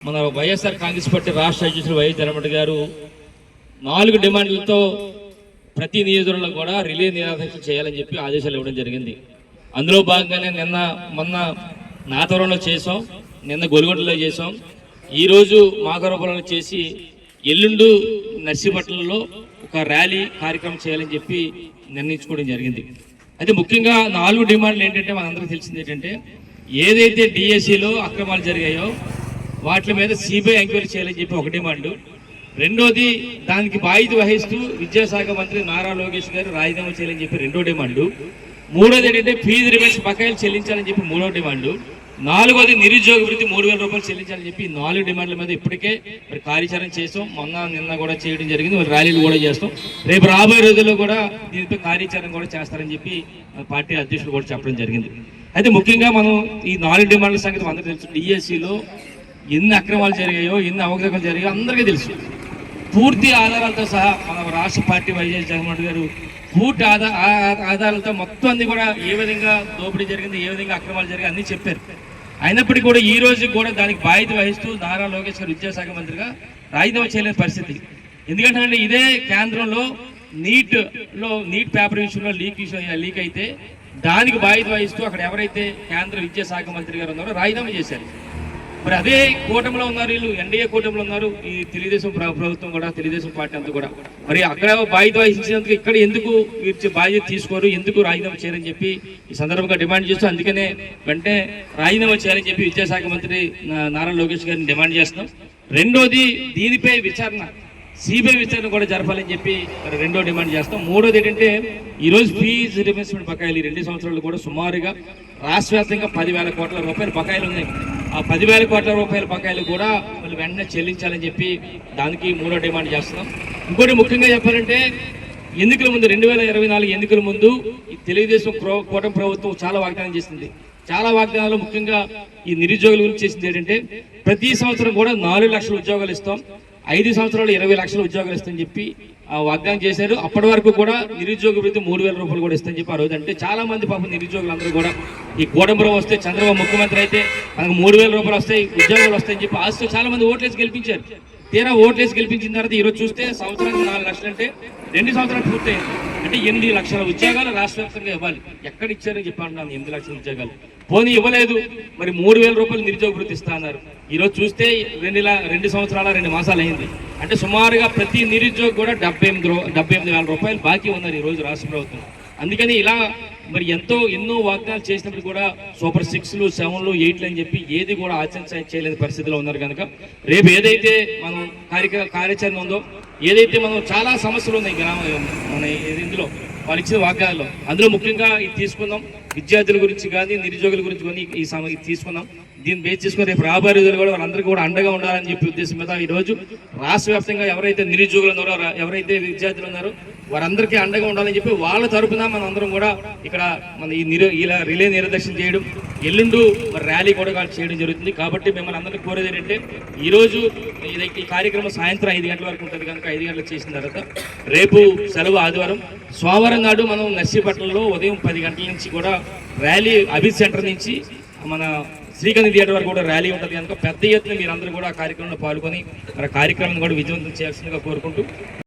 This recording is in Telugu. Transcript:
మన వైఎస్ఆర్ కాంగ్రెస్ పార్టీ రాష్ట్ర అధ్యక్షులు వైఎస్ జగన్మోహన్ గారు 4 డిమాండ్లతో ప్రతి నియోజకవర్గంలో కూడా రిలే నిరాదీక్ష చేయాలని చెప్పి ఆదేశాలు ఇవ్వడం జరిగింది. అందులో భాగంగానే మొన్న నాతవరంలో చేసాం, నిన్న గొలుగొండలో చేసాం, ఈరోజు మాకవరంలో చేసి ఎల్లుండు నర్సీపట్నంలో ఒక ర్యాలీ కార్యక్రమం చేయాలని చెప్పి నిర్ణయించుకోవడం జరిగింది. అయితే ముఖ్యంగా 4 డిమాండ్లు ఏంటంటే మనందరికీ తెలిసింది ఏంటంటే, ఏదైతే డిఎస్సిలో అక్రమాలు జరిగాయో వాటి మీద సిబిఐ ఎంక్వైరీ చేయాలని చెప్పి ఒక డిమాండ్. రెండోది, దానికి బాధ్యత వహిస్తూ విద్యాశాఖ మంత్రి నారా లోకేష్ గారు రాజీనామా చేయాలని చెప్పి రెండో డిమాండ్. మూడోది ఏంటంటే ఫీజు రిబేట్స్ బకాయిలు చెల్లించాలని చెప్పి మూడో డిమాండ్. నాలుగోది నిరుద్యోగ వృత్తి 3000 రూపాయలు చెల్లించాలని చెప్పి 4 డిమాండ్ల మీద ఇప్పటికే మరి కార్యాచరణ చేస్తాం. నిన్న కూడా చేయడం జరిగింది. మరి ర్యాలీలు కూడా చేస్తాం. రేపు రాబోయే రోజుల్లో కూడా దీనిపై కార్యాచరణ కూడా చేస్తారని చెప్పి పార్టీ అధ్యక్షులు కూడా చెప్పడం జరిగింది. అయితే ముఖ్యంగా మనం ఈ 4 డిమాండ్ల సంగతి అందరికీ తెలుసు. డిఎస్సిలో ఎన్ని అక్రమాలు జరిగాయో, ఎన్ని అవకతవకలు జరిగాయో అందరికీ తెలుసు. పూర్తి ఆధారాలతో సహా మన రాష్ట్ర పార్టీ వైఎస్ జగన్మోహన్ గారు పూర్తి ఆధారాలతో మొత్తం అన్ని కూడా ఏ విధంగా దోపిడీ జరిగింది, ఏ విధంగా అక్రమాలు జరిగాయి అన్నీ చెప్పారు. అయినప్పటికీ కూడా ఈ రోజు కూడా దానికి బాధ్యత వహిస్తూ నారా లోకేష్ గారు విద్యాశాఖ మంత్రిగా రాజీనామా చేయలేని పరిస్థితి. ఎందుకంటే ఇదే కేంద్రంలో నీట్ పేపర్ విషయంలో లీక్ అయితే దానికి బాధ్యత వహిస్తూ అక్కడ ఎవరైతే కేంద్ర విద్యాశాఖ మంత్రి గారు ఉన్నారో రాజీనామా చేశారు. మరి అదే కూటమిలో ఉన్నారు, వీళ్ళు ఎన్డీఏ కూటమిలో ఉన్నారు, ఈ తెలుగుదేశం ప్రభుత్వం కూడా, తెలుగుదేశం పార్టీ అంతా కూడా. మరి అక్కడ బాధ్యత వహించినందుకు ఇక్కడ ఎందుకు వీరు బాధ్యత తీసుకోరు, ఎందుకు రాజీనామా చేయాలని చెప్పి ఈ సందర్భంగా డిమాండ్ చేస్తూ, అందుకనే వెంటనే రాజీనామా చేయాలని చెప్పి విద్యాశాఖ మంత్రి నారా లోకేష్ గారిని డిమాండ్ చేస్తున్నాం. రెండోది, దీనిపై విచారణ సిబిఐ విచారణ కూడా జరపాలని చెప్పి రెండో డిమాండ్ చేస్తాం. మూడోది ఏంటంటే, ఈరోజు ఫీజు రిబేట్స్మెంట్ బకాయిలు ఈ 2 సంవత్సరాలు కూడా సుమారుగా రాష్ట్ర వ్యాప్తంగా 10,000 కోట్ల రూపాయల బకాయిలు ఉన్నాయి. ఆ 10,000 కోట్ల రూపాయల బకాయిలు కూడా వాళ్ళు వెంటనే చెల్లించాలని చెప్పి దానికి మూడో డిమాండ్ చేస్తున్నాం. ఇంకోటి ముఖ్యంగా చెప్పాలంటే, ఎన్నికల ముందు 2024 ఎన్నికల ముందు ఈ తెలుగుదేశం కూటమి ప్రభుత్వం చాలా వాగ్దానం చేసింది. చాలా వాగ్దానాలు ముఖ్యంగా ఈ నిరుద్యోగుల గురించి చేసింది ఏంటంటే, ప్రతి సంవత్సరం కూడా 4 లక్షల ఉద్యోగాలు ఇస్తాం, 5 సంవత్సరాలు 20 లక్షల ఉద్యోగాలు ఇస్తామని చెప్పి వాగ్దానం చేశారు. అప్పటి వరకు కూడా నిరుద్యోగ వృత్తి 3000 రూపాయలు కూడా ఇస్తామని చెప్పి ఆ రోజు. అంటే చాలా మంది పాపం నిరుద్యోగులు అందరూ కూడా ఈ కూటమిలో వస్తే, చంద్రబాబు ముఖ్యమంత్రి అయితే మనకు 3000 రూపాయలు వస్తాయి, ఉద్యోగాలు వస్తాయని చెప్పి ఆశతో చాలా మంది ఓట్లేసి గెలిపించారు. తీరా ఓట్లేసి గెలిపించిన తర్వాత ఈరోజు చూస్తే సంవత్సరానికి 4 లక్షలు అంటే 2 సంవత్సరాలు పూర్తయింది. అంటే 8 లక్షల ఉద్యోగాలు రాష్ట్ర వ్యాప్తంగా ఇవ్వాలి. ఎక్కడ ఇచ్చారని చెప్పి అంటున్నాను, 8 లక్షల ఉద్యోగాలు పోనీ ఇవ్వలేదు. మరి 3000 రూపాయలు నిరుద్యోగ వృత్తి ఇస్తా అన్నారు. ఈరోజు చూస్తే 2 సంవత్సరాల 2 మాసాలు అయింది. అంటే సుమారుగా ప్రతి నిరుద్యోగి కూడా 78,000 రూపాయలు బాకీ ఉన్నారు ఈరోజు రాష్ట్ర ప్రభుత్వం. అందుకని ఇలా మరి ఎన్నో వాగ్దానాలు చేసినప్పుడు కూడా సూపర్ 6లు 7లు 8లు అని చెప్పి ఏది కూడా ఆచరణ చేయలేని పరిస్థితిలో ఉన్నారు. కనుక రేపు ఏదైతే మనం కార్యాచరణ ఉందో, ఏదైతే మనం చాలా సమస్యలు ఉన్నాయి మన ఇందులో వాళ్ళు ఇచ్చిన వాగ్దానాల్లో, అందులో ముఖ్యంగా ఇది తీసుకుందాం. విద్యార్థుల గురించి కానీ, నిరుద్యోగుల గురించి కానీ ఇది తీసుకుందాం. దీన్ని బేస్ చేసుకుని రేపు రాబోయే రోజులు కూడా వాళ్ళందరికీ కూడా అండగా ఉండాలని చెప్పి ఉద్దేశం మీద ఈరోజు రాష్ట్ర వ్యాప్తంగా ఎవరైతే నిరుద్యోగులు ఉన్నారో, ఎవరైతే విద్యార్థులు ఉన్నారో వారందరికీ అండగా ఉండాలని చెప్పి వాళ్ళ తరపున మనం అందరం కూడా ఇక్కడ మన ఇలా రిలే నిరదర్శన చేయడం, ఎల్లుండు మరి ర్యాలీ కూడా చేయడం జరుగుతుంది. కాబట్టి మిమ్మల్ని అందరికీ కోరేది ఏంటంటే, ఈరోజు ఈ కార్యక్రమం సాయంత్రం 5 గంటల వరకు ఉంటుంది కనుక 5 గంటలకు చేసిన తర్వాత రేపు సెలవు ఆదివారం, సోమవారం నాడు మనం నర్సీపట్నంలో ఉదయం 10 గంటల నుంచి కూడా ర్యాలీ అభిత్ సెంటర్ నుంచి మన శ్రీకాంత్ థియేటర్ వరకు కూడా ర్యాలీ ఉంటుంది కనుక పెద్ద ఎత్తున మీరందరూ కూడా ఆ కార్యక్రమంలో పాల్గొని మరి కార్యక్రమాన్ని కూడా విజయవంతం చేయాల్సిందిగా కోరుకుంటూ